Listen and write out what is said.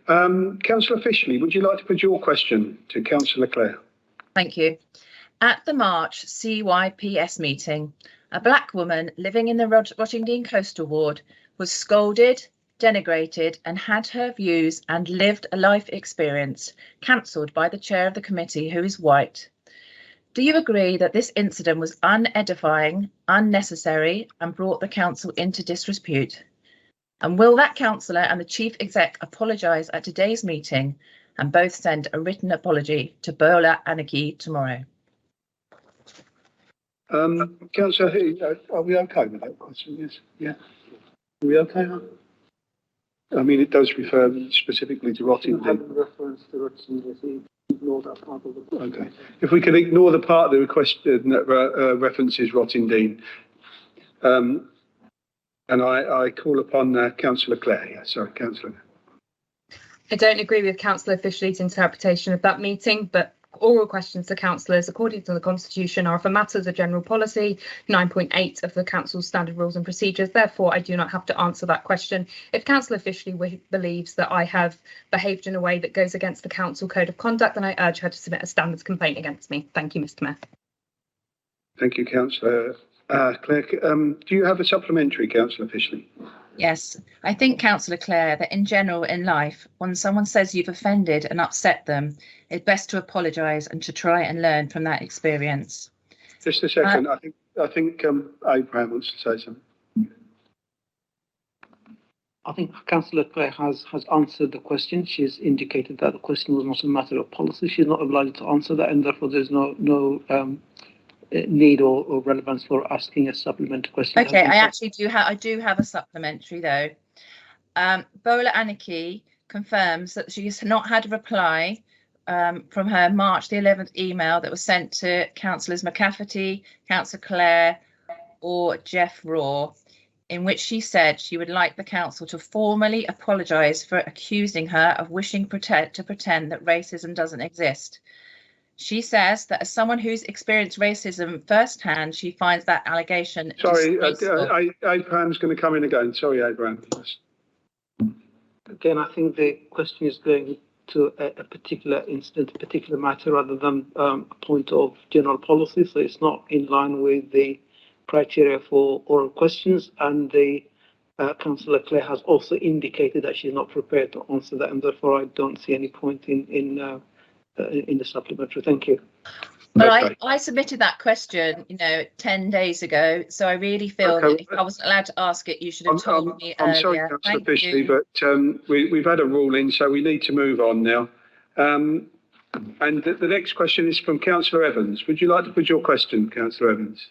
Councillor Fishley, would you like to put your question to Councillor Clare? Thank you. At the March CYPS meeting, a black woman living in the Rottingdean Coastal Ward was scolded, denigrated and had her views and lived a life experience cancelled by the chair of the committee, who is white. Do you agree that this incident was unedifying, unnecessary and brought the council into disrepute? And will that councillor and the chief exec apologise at today's meeting and both send a written apology to Bola Anarchy tomorrow? Councillor, are we okay with that question? Yes. Yeah. Are we okay? I mean, it does refer specifically to Rottingdean. Reference to Rottingdean. Ignore that part of the question. Okay. If we can ignore the part of the question that references Rottingdean. And I call upon Councillor Clare. Yeah, sorry, Councillor. I don't agree with Councillor Fishley's interpretation of that meeting, but oral questions to councillors, according to the Constitution, are for matters of general policy, 9.8 of the Council's Standard Rules and Procedures. Therefore, I do not have to answer that question. If Councillor Fishley believes that I have behaved in a way that goes against the Council Code of Conduct, then I urge her to submit a standards complaint against me. Thank you, Mr Mayor. Thank you, Councillor. Clare, do you have a supplementary, Councillor Fishley? Yes, I think, Councillor Clare, that in general in life, when someone says you've offended and upset them, it's best to apologise and to try and learn from that experience. Just a second. I think Abraham wants to say something. I think Councillor Clare has answered the question. She's indicated that the question was not a matter of policy. She's not obliged to answer that, and therefore there's no need or relevance for asking a supplementary question. Okay, I do have a supplementary though. Bola Anarchy confirms that she has not had a reply from her March the 11th email that was sent to Councillors McCafferty, Councillor Clare or Jeff Raw, in which she said she would like the council to formally apologise for accusing her of wishing to pretend that racism doesn't exist. She says that as someone who's experienced racism firsthand, she finds that allegation. Sorry, Abraham's going to come in again. Sorry, Abraham. Again, I think the question is going to a particular incident, a particular matter, rather than a point of general policy. So it's not in line with the criteria for oral questions. And the Councillor Clare has also indicated that she's not prepared to answer that, and therefore I don't see any point in the supplementary. Thank you. Well, okay. I submitted that question, 10 days ago, so I really feel that if I wasn't allowed to ask it, you should have told me earlier. I'm sorry, Councillor Fishley, but we've had a ruling, so we need to move on now. And the next question is from Councillor Evans. Would you like to put your question, Councillor Evans?